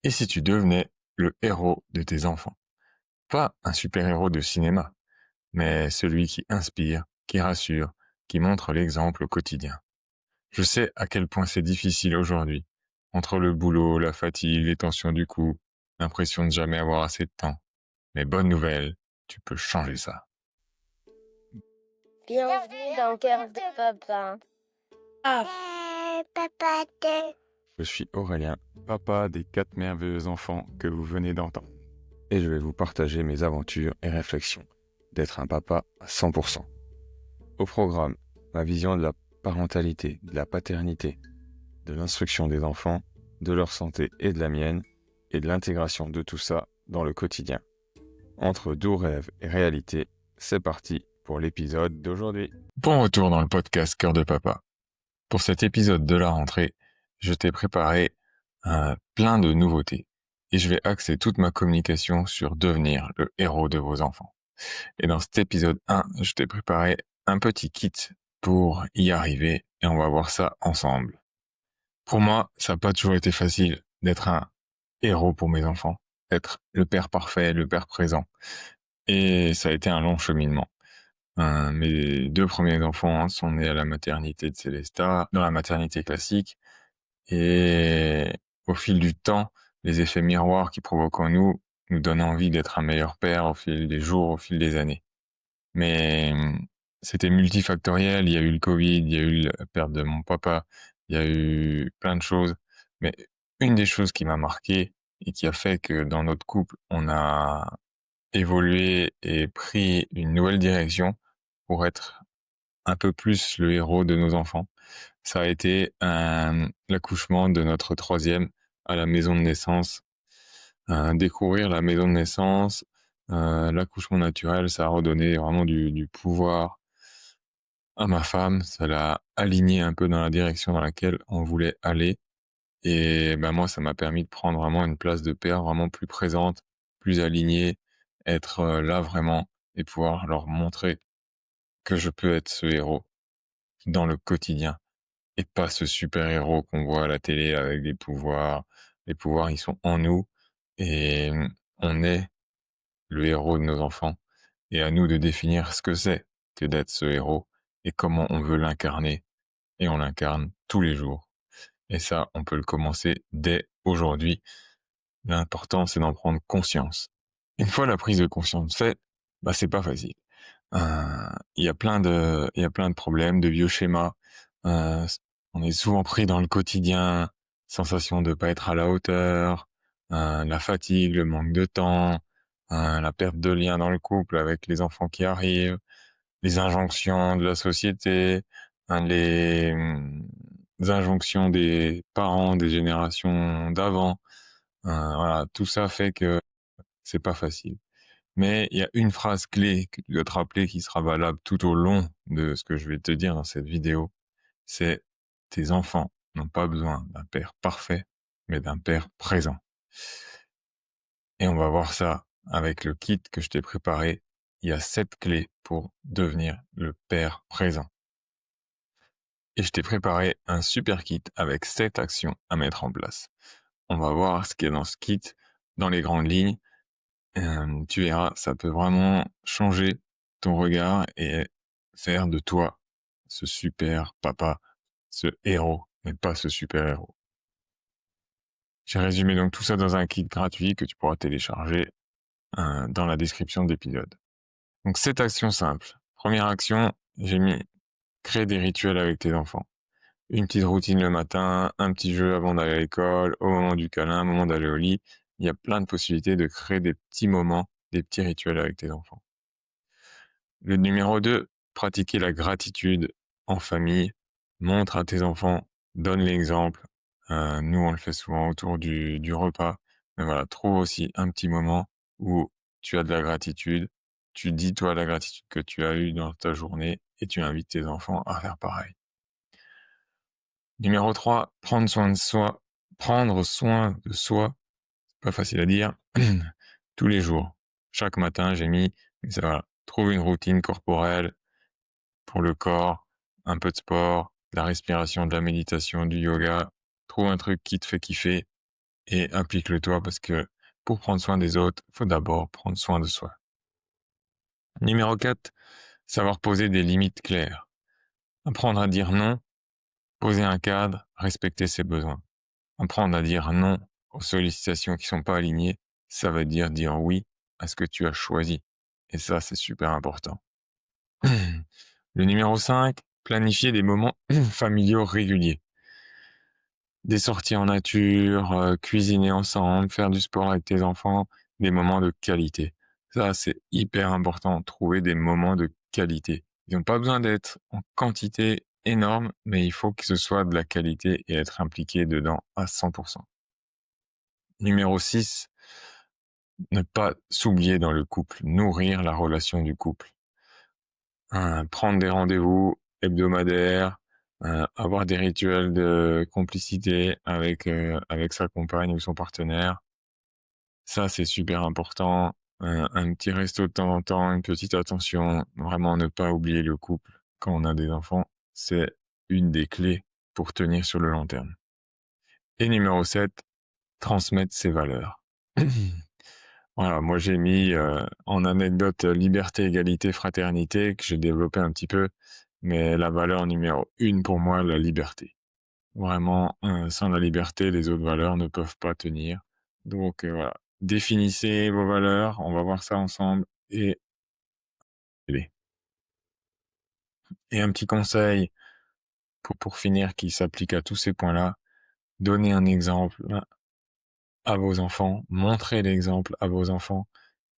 Et si tu devenais le héros de tes enfants? Pas un super-héros de cinéma, mais celui qui inspire, qui rassure, qui montre l'exemple au quotidien. Je sais à quel point c'est difficile aujourd'hui. Entre le boulot, la fatigue, les tensions du coup, l'impression de jamais avoir assez de temps. Mais bonne nouvelle, tu peux changer ça. Bienvenue dans Cœur de Papa. Papa de... Je suis Aurélien, papa des 4 merveilleux enfants que vous venez d'entendre. Et je vais vous partager mes aventures et réflexions d'être un papa à 100%. Au programme, ma vision de la parentalité, de la paternité, de l'instruction des enfants, de leur santé et de la mienne, et de l'intégration de tout ça dans le quotidien. Entre doux rêves et réalité, c'est parti pour l'épisode d'aujourd'hui. Bon retour dans le podcast Cœur de Papa. Pour cet épisode de la rentrée, je t'ai préparé plein de nouveautés et je vais axer toute ma communication sur devenir le héros de vos enfants. Et dans cet épisode 1, je t'ai préparé un petit kit pour y arriver et on va voir ça ensemble. Pour moi, ça n'a pas toujours été facile d'être un héros pour mes enfants, d'être le père parfait, le père présent. Et ça a été un long cheminement. Mes 2 premiers enfants sont nés à la maternité de Célestat, dans la maternité classique. Et au fil du temps, les effets miroirs qu'ils provoquent en nous donnent envie d'être un meilleur père au fil des jours, au fil des années. Mais c'était multifactoriel, il y a eu le Covid, il y a eu la perte de mon papa, il y a eu plein de choses. Mais une des choses qui m'a marqué et qui a fait que dans notre couple, on a évolué et pris une nouvelle direction pour être un peu plus le héros de nos enfants, ça a été l'accouchement de notre troisième à la maison de naissance. Découvrir la maison de naissance, l'accouchement naturel, ça a redonné vraiment du pouvoir à ma femme, ça l'a alignée un peu dans la direction dans laquelle on voulait aller. Et ben moi, ça m'a permis de prendre vraiment une place de père vraiment plus présente, plus alignée, être là vraiment et pouvoir leur montrer que je peux être ce héros dans le quotidien et pas ce super-héros qu'on voit à la télé avec des pouvoirs. Les pouvoirs, ils sont en nous et on est le héros de nos enfants et à nous de définir ce que c'est que d'être ce héros et comment on veut l'incarner et on l'incarne tous les jours. Et ça, on peut le commencer dès aujourd'hui. L'important, c'est d'en prendre conscience. Une fois la prise de conscience faite, bah, c'est pas facile. Il y a plein de problèmes, de vieux schémas. Euh, on est souvent pris dans le quotidien, sensation de pas être à la hauteur, la fatigue, le manque de temps, la perte de lien dans le couple avec les enfants qui arrivent, les injonctions de la société, les injonctions des parents des générations d'avant. Voilà, tout ça fait que c'est pas facile. Mais il y a une phrase clé que tu dois te rappeler qui sera valable tout au long de ce que je vais te dire dans cette vidéo. C'est tes enfants n'ont pas besoin d'un père parfait, mais d'un père présent. Et on va voir ça avec le kit que je t'ai préparé. Il y a 7 clés pour devenir le père présent. Et je t'ai préparé un super kit avec 7 actions à mettre en place. On va voir ce qu'il y a dans ce kit dans les grandes lignes. Tu verras, ça peut vraiment changer ton regard et faire de toi ce super papa, ce héros, mais pas ce super héros. J'ai résumé donc tout ça dans un kit gratuit que tu pourras télécharger dans la description de l'épisode. Donc 7 actions simples. Première action, j'ai mis créer des rituels avec tes enfants. Une petite routine le matin, un petit jeu avant d'aller à l'école, au moment du câlin, au moment d'aller au lit. Il y a plein de possibilités de créer des petits moments, des petits rituels avec tes enfants. Le numéro 2, pratiquer la gratitude en famille. Montre à tes enfants, donne l'exemple. Nous, on le fait souvent autour du repas. Mais voilà, trouve aussi un petit moment où tu as de la gratitude. Tu dis, toi, la gratitude que tu as eue dans ta journée et tu invites tes enfants à faire pareil. Numéro 3, prendre soin de soi. Prendre soin de soi, c'est pas facile à dire, tous les jours. Chaque matin, j'ai mis, ça va, trouve une routine corporelle pour le corps, un peu de sport, de la respiration, de la méditation, du yoga. Trouve un truc qui te fait kiffer et applique-le toi parce que pour prendre soin des autres, il faut d'abord prendre soin de soi. Numéro 4, savoir poser des limites claires. Apprendre à dire non, poser un cadre, respecter ses besoins. Apprendre à dire non aux sollicitations qui sont pas alignées, ça veut dire oui à ce que tu as choisi. Et ça, c'est super important. Le numéro 5, planifier des moments familiaux réguliers. Des sorties en nature, cuisiner ensemble, faire du sport avec tes enfants, des moments de qualité. Ça, c'est hyper important, trouver des moments de qualité. Ils n'ont pas besoin d'être en quantité énorme, mais il faut que ce soit de la qualité et être impliqué dedans à 100%. Numéro 6, ne pas s'oublier dans le couple, nourrir la relation du couple. Prendre des rendez-vous hebdomadaires, avoir des rituels de complicité avec sa compagne ou son partenaire. Ça, c'est super important. Un petit resto de temps en temps, une petite attention, vraiment ne pas oublier le couple quand on a des enfants, c'est une des clés pour tenir sur le long terme. Et numéro 7, transmettre ses valeurs. Voilà, moi j'ai mis en anecdote liberté, égalité, fraternité, que j'ai développé un petit peu, mais la valeur numéro 1 pour moi, la liberté. Vraiment, sans la liberté, les autres valeurs ne peuvent pas tenir. Donc voilà, définissez vos valeurs, on va voir ça ensemble, et un petit conseil pour finir qui s'applique à tous ces points-là, donnez un exemple à vos enfants, montrez l'exemple à vos enfants,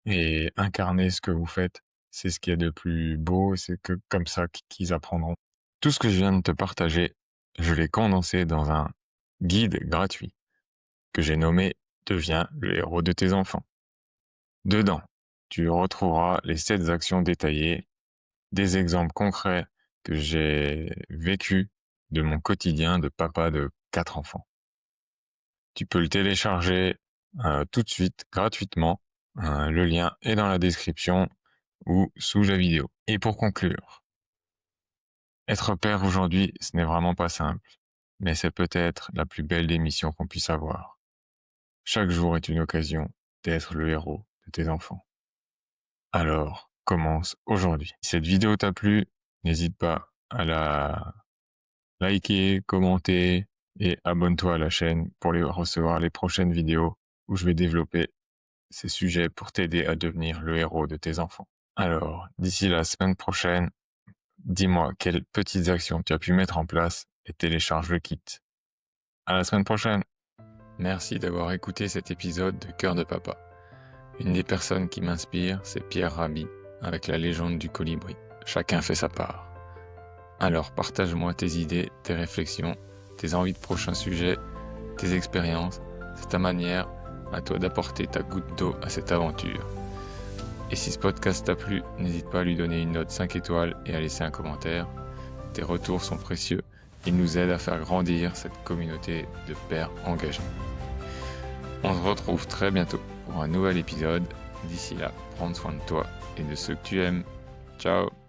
et incarner ce que vous faites, c'est ce qu'il y a de plus beau, c'est que comme ça qu'ils apprendront. Tout ce que je viens de te partager, je l'ai condensé dans un guide gratuit que j'ai nommé Deviens le héros de tes enfants. Dedans, tu retrouveras les 7 actions détaillées, des exemples concrets que j'ai vécus de mon quotidien de papa de 4 enfants. Tu peux le télécharger tout de suite gratuitement. Le lien est dans la description ou sous la vidéo. Et pour conclure, être père aujourd'hui, ce n'est vraiment pas simple, mais c'est peut-être la plus belle des missions qu'on puisse avoir. Chaque jour est une occasion d'être le héros de tes enfants. Alors, commence aujourd'hui. Si cette vidéo t'a plu, n'hésite pas à la liker, commenter et abonne-toi à la chaîne pour recevoir les prochaines vidéos où je vais développer ces sujets pour t'aider à devenir le héros de tes enfants. Alors, d'ici la semaine prochaine, dis-moi quelles petites actions tu as pu mettre en place et télécharge le kit. À la semaine prochaine. Merci d'avoir écouté cet épisode de Cœur de Papa. Une des personnes qui m'inspire, c'est Pierre Rabhi, avec la légende du colibri. Chacun fait sa part. Alors partage-moi tes idées, tes réflexions, tes envies de prochains sujets, tes expériences. C'est ta manière, à toi, d'apporter ta goutte d'eau à cette aventure. Et si ce podcast t'a plu, n'hésite pas à lui donner une note 5 étoiles et à laisser un commentaire. Tes retours sont précieux. Ils nous aident à faire grandir cette communauté de pères engagés. On se retrouve très bientôt pour un nouvel épisode. D'ici là, prends soin de toi et de ceux que tu aimes. Ciao!